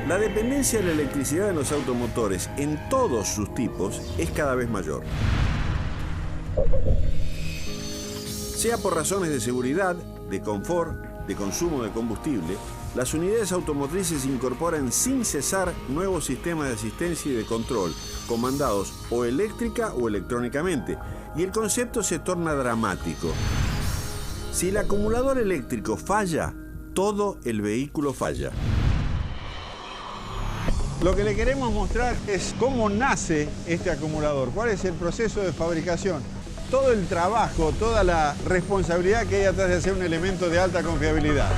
La dependencia de la electricidad en los automotores, en todos sus tipos, es cada vez mayor. Sea por razones de seguridad, de confort, de consumo de combustible, las unidades automotrices incorporan sin cesar nuevos sistemas de asistencia y de control, comandados o eléctrica o electrónicamente, y el concepto se torna dramático. Si el acumulador eléctrico falla, todo el vehículo falla. Lo que le queremos mostrar es cómo nace este acumulador, cuál es el proceso de fabricación, todo el trabajo, toda la responsabilidad que hay atrás de hacer un elemento de alta confiabilidad.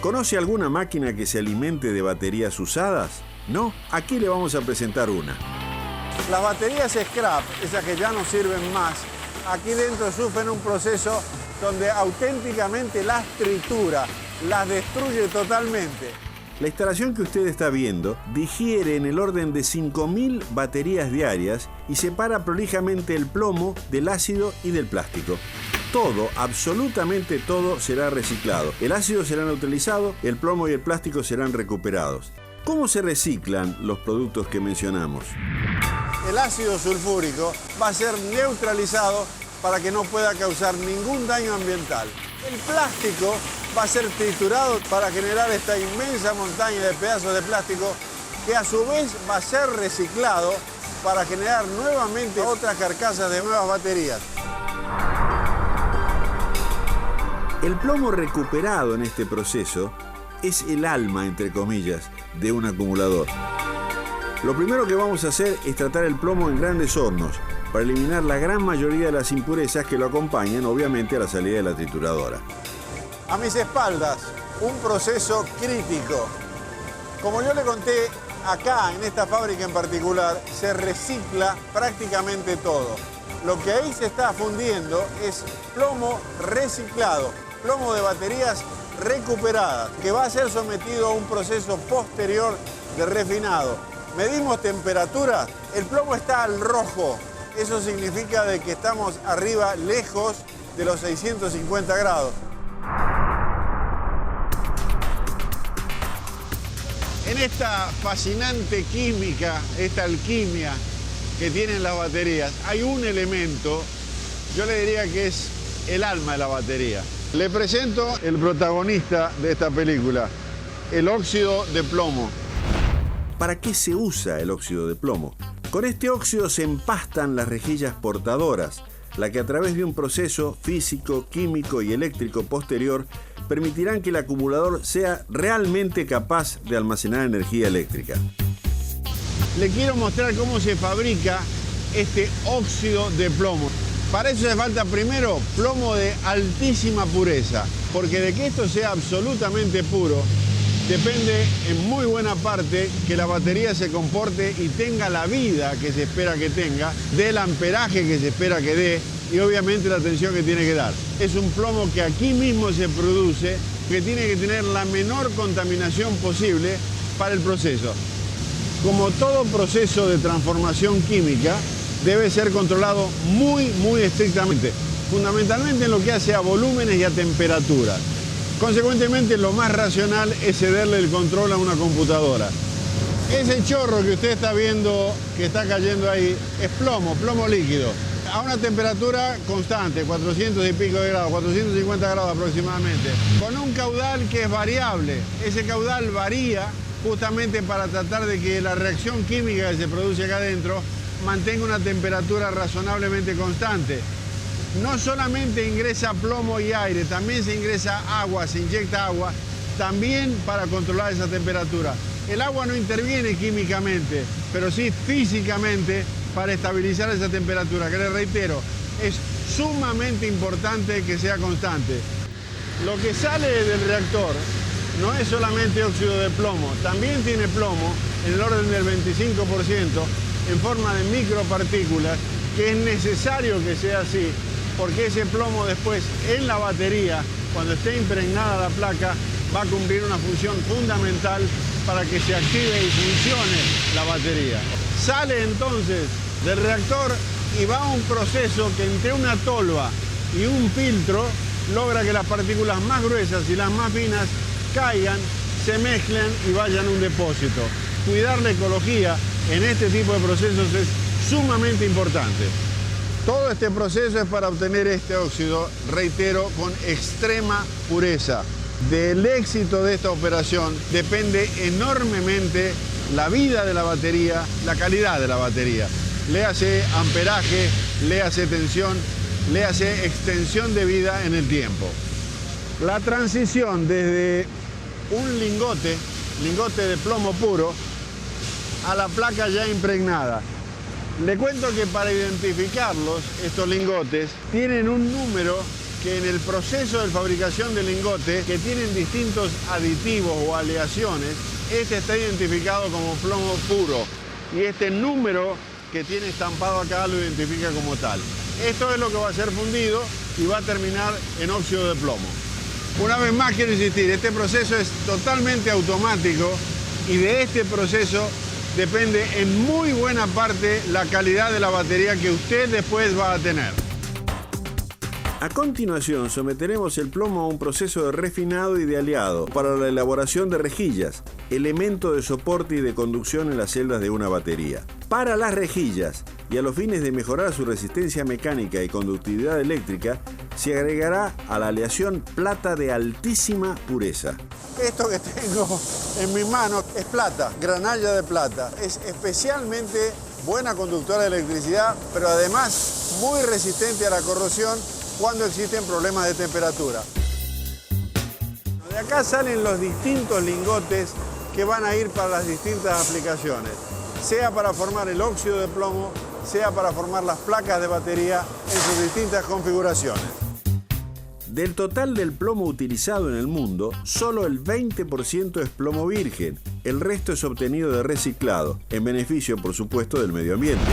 ¿Conoce alguna máquina que se alimente de baterías usadas? ¿No? Aquí le vamos a presentar una. Las baterías scrap, esas que ya no sirven más, aquí dentro sufren un proceso donde auténticamente las tritura, las destruye totalmente. La instalación que usted está viendo digiere en el orden de 5.000 baterías diarias y separa prolijamente el plomo del ácido y del plástico. Todo, absolutamente todo, será reciclado. El ácido será neutralizado, el plomo y el plástico serán recuperados. ¿Cómo se reciclan los productos que mencionamos? El ácido sulfúrico va a ser neutralizado para que no pueda causar ningún daño ambiental. El plástico va a ser triturado para generar esta inmensa montaña de pedazos de plástico que a su vez va a ser reciclado para generar nuevamente otras carcasas de nuevas baterías. El plomo recuperado en este proceso es el alma, entre comillas, de un acumulador. Lo primero que vamos a hacer es tratar el plomo en grandes hornos para eliminar la gran mayoría de las impurezas que lo acompañan, obviamente, a la salida de la trituradora. A mis espaldas, un proceso crítico. Como yo le conté, acá, en esta fábrica en particular, se recicla prácticamente todo. Lo que ahí se está fundiendo es plomo reciclado, plomo de baterías recuperadas, que va a ser sometido a un proceso posterior de refinado. Medimos temperatura, el plomo está al rojo. Eso significa de que estamos arriba, lejos de los 650 grados. En esta fascinante química, esta alquimia que tienen las baterías, hay un elemento, yo le diría que es el alma de la batería. Le presento el protagonista de esta película, el óxido de plomo. ¿Para qué se usa el óxido de plomo? Con este óxido se empastan las rejillas portadoras, la que a través de un proceso físico, químico y eléctrico posterior permitirán que el acumulador sea realmente capaz de almacenar energía eléctrica. Le quiero mostrar cómo se fabrica este óxido de plomo. Para eso hace falta primero plomo de altísima pureza, porque de que esto sea absolutamente puro depende en muy buena parte que la batería se comporte y tenga la vida que se espera que tenga, del amperaje que se espera que dé y obviamente la tensión que tiene que dar. Es un plomo que aquí mismo se produce, que tiene que tener la menor contaminación posible para el proceso. Como todo proceso de transformación química, debe ser controlado muy estrictamente, fundamentalmente en lo que hace a volúmenes y a temperaturas. Consecuentemente, lo más racional es cederle el control a una computadora. Ese chorro que usted está viendo que está cayendo ahí es plomo líquido, a una temperatura constante, 400 y pico de grados, 450 grados aproximadamente, con un caudal que es variable. Ese caudal varía justamente para tratar de que la reacción química que se produce acá adentro mantenga una temperatura razonablemente constante. No solamente ingresa plomo y aire, también se ingresa agua, se inyecta agua, también para controlar esa temperatura. El agua no interviene químicamente, pero sí físicamente para estabilizar esa temperatura, que les reitero, es sumamente importante que sea constante. Lo que sale del reactor no es solamente óxido de plomo, también tiene plomo en el orden del 25% en forma de micropartículas, que es necesario que sea así, porque ese plomo después en la batería, cuando esté impregnada la placa, va a cumplir una función fundamental para que se active y funcione la batería. Sale entonces del reactor y va a un proceso que entre una tolva y un filtro logra que las partículas más gruesas y las más finas caigan, se mezclen y vayan a un depósito. Cuidar la ecología en este tipo de procesos es sumamente importante. Todo este proceso es para obtener este óxido, reitero, con extrema pureza. Del éxito de esta operación depende enormemente la vida de la batería, la calidad de la batería. Léase amperaje, léase tensión, léase extensión de vida en el tiempo. La transición desde un lingote de plomo puro, a la placa ya impregnada. Le cuento que para identificarlos, estos lingotes, tienen un número que en el proceso de fabricación del lingote, que tienen distintos aditivos o aleaciones, este está identificado como plomo puro. Y este número que tiene estampado acá lo identifica como tal. Esto es lo que va a ser fundido y va a terminar en óxido de plomo. Una vez más quiero insistir, este proceso es totalmente automático y de este proceso depende en muy buena parte la calidad de la batería que usted después va a tener. A continuación, someteremos el plomo a un proceso de refinado y de aleado para la elaboración de rejillas, elemento de soporte y de conducción en las celdas de una batería. Para las rejillas, y a los fines de mejorar su resistencia mecánica y conductividad eléctrica, se agregará a la aleación plata de altísima pureza. Esto que tengo en mis manos es plata, granalla de plata. Es especialmente buena conductora de electricidad, pero además muy resistente a la corrosión cuando existen problemas de temperatura. De acá salen los distintos lingotes que van a ir para las distintas aplicaciones, sea para formar el óxido de plomo, sea para formar las placas de batería en sus distintas configuraciones. Del total del plomo utilizado en el mundo, solo el 20% es plomo virgen. El resto es obtenido de reciclado, en beneficio, por supuesto, del medio ambiente.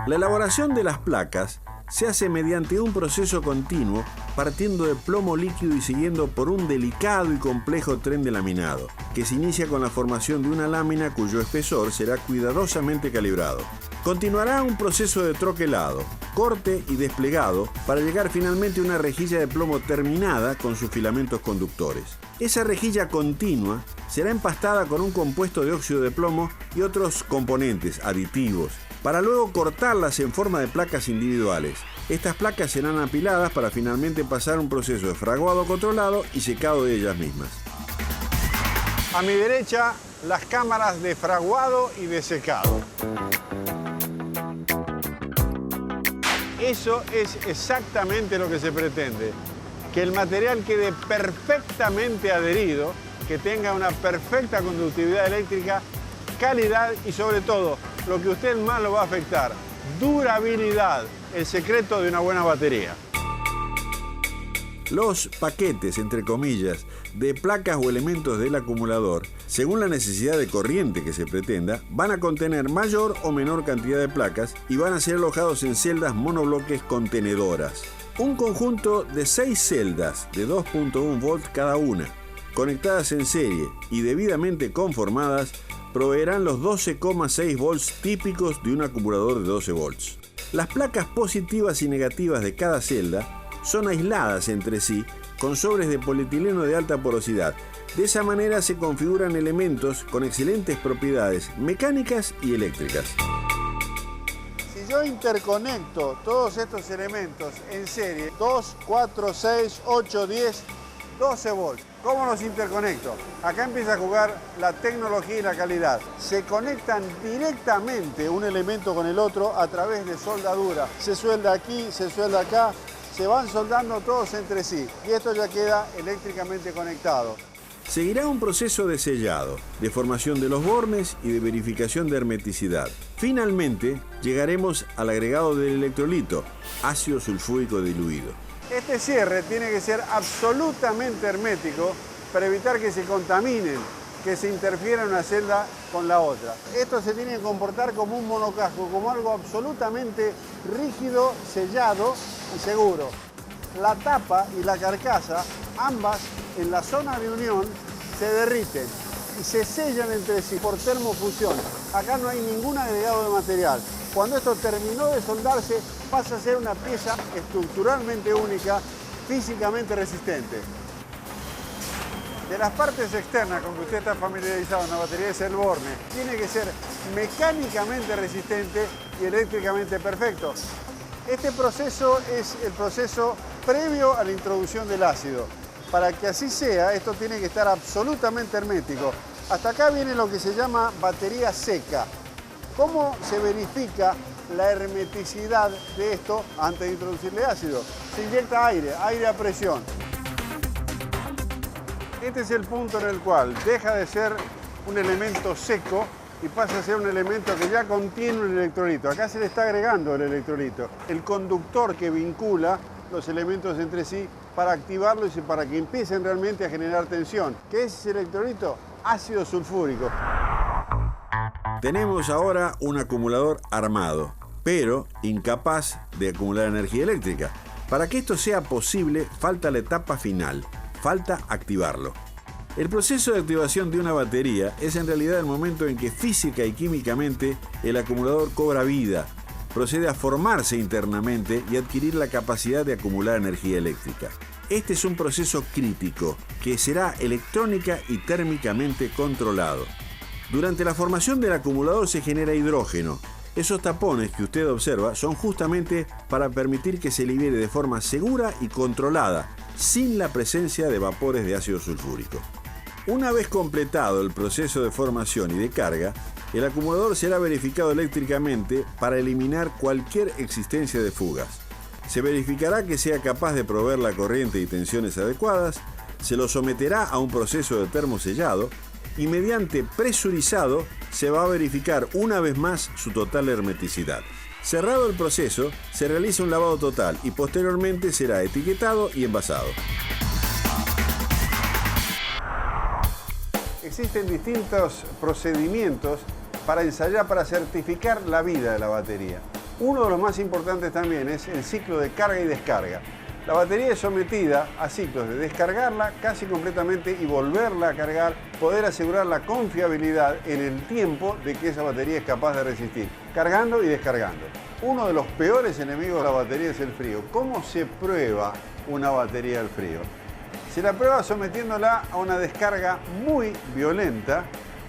La elaboración de las placas se hace mediante un proceso continuo, partiendo de plomo líquido y siguiendo por un delicado y complejo tren de laminado, que se inicia con la formación de una lámina cuyo espesor será cuidadosamente calibrado. Continuará un proceso de troquelado, corte y desplegado para llegar finalmente a una rejilla de plomo terminada con sus filamentos conductores. Esa rejilla continua será empastada con un compuesto de óxido de plomo y otros componentes aditivos, para luego cortarlas en forma de placas individuales. Estas placas serán apiladas para finalmente pasar un proceso de fraguado controlado y secado de ellas mismas. A mi derecha, las cámaras de fraguado y de secado. Eso es exactamente lo que se pretende, que el material quede perfectamente adherido, que tenga una perfecta conductividad eléctrica, calidad y sobre todo, lo que a usted más lo va a afectar, durabilidad, el secreto de una buena batería. Los paquetes, entre comillas, de placas o elementos del acumulador, según la necesidad de corriente que se pretenda, van a contener mayor o menor cantidad de placas y van a ser alojados en celdas monobloques contenedoras. Un conjunto de 6 celdas de 2.1 volts cada una, conectadas en serie y debidamente conformadas, proveerán los 12,6 volts típicos de un acumulador de 12 volts. Las placas positivas y negativas de cada celda son aisladas entre sí con sobres de polietileno de alta porosidad. De esa manera se configuran elementos con excelentes propiedades mecánicas y eléctricas. Si yo interconecto todos estos elementos en serie, 2, 4, 6, 8, 10, 12 volts, ¿cómo los interconecto? Acá empieza a jugar la tecnología y la calidad. Se conectan directamente un elemento con el otro a través de soldadura. Se suelda aquí, se suelda acá, se van soldando todos entre sí y esto ya queda eléctricamente conectado. Seguirá un proceso de sellado, de formación de los bornes y de verificación de hermeticidad. Finalmente, llegaremos al agregado del electrolito, ácido sulfúrico diluido. Este cierre tiene que ser absolutamente hermético para evitar que se contaminen, que se interfiera una celda con la otra. Esto se tiene que comportar como un monocasco, como algo absolutamente rígido, sellado y seguro. La tapa y la carcasa, ambas en la zona de unión, se derriten y se sellan entre sí por termofusión. Acá no hay ningún agregado de material. Cuando esto terminó de soldarse, pasa a ser una pieza estructuralmente única, físicamente resistente. De las partes externas con que usted está familiarizado en una batería de Selborne, tiene que ser mecánicamente resistente y eléctricamente perfecto. Este proceso es el proceso previo a la introducción del ácido. Para que así sea, esto tiene que estar absolutamente hermético. Hasta acá viene lo que se llama batería seca. ¿Cómo se verifica la hermeticidad de esto antes de introducirle ácido? Se inyecta aire a presión. Este es el punto en el cual deja de ser un elemento seco y pasa a ser un elemento que ya contiene un electrolito. Acá se le está agregando el electrolito, el conductor que vincula los elementos entre sí para activarlos y para que empiecen realmente a generar tensión. ¿Qué es ese electrolito? Ácido sulfúrico. Tenemos ahora un acumulador armado, pero incapaz de acumular energía eléctrica. Para que esto sea posible, falta la etapa final, falta activarlo. El proceso de activación de una batería es en realidad el momento en que física y químicamente el acumulador cobra vida, procede a formarse internamente y adquirir la capacidad de acumular energía eléctrica. Este es un proceso crítico que será electrónica y térmicamente controlado. Durante la formación del acumulador se genera hidrógeno. Esos tapones que usted observa son justamente para permitir que se libere de forma segura y controlada, sin la presencia de vapores de ácido sulfúrico. Una vez completado el proceso de formación y de carga, el acumulador será verificado eléctricamente para eliminar cualquier existencia de fugas. Se verificará que sea capaz de proveer la corriente y tensiones adecuadas, se lo someterá a un proceso de termosellado y mediante presurizado se va a verificar una vez más su total hermeticidad. Cerrado el proceso, se realiza un lavado total y posteriormente será etiquetado y envasado. Existen distintos procedimientos para ensayar, para certificar la vida de la batería. Uno de los más importantes también es el ciclo de carga y descarga. La batería es sometida a ciclos de descargarla casi completamente y volverla a cargar, poder asegurar la confiabilidad en el tiempo de que esa batería es capaz de resistir, cargando y descargando. Uno de los peores enemigos de la batería es el frío. ¿Cómo se prueba una batería al frío? Se la prueba sometiéndola a una descarga muy violenta,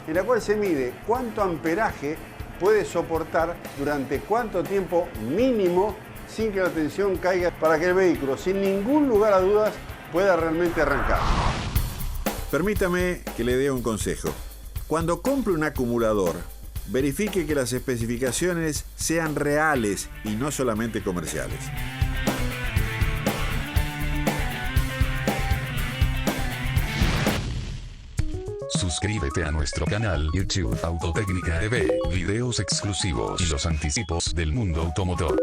en la cual se mide cuánto amperaje puede soportar durante cuánto tiempo mínimo sin que la tensión caiga, para que el vehículo, sin ningún lugar a dudas, pueda realmente arrancar. Permítame que le dé un consejo. Cuando compre un acumulador, verifique que las especificaciones sean reales y no solamente comerciales. Suscríbete a nuestro canal YouTube Autotécnica TV, videos exclusivos y los anticipos del mundo automotor.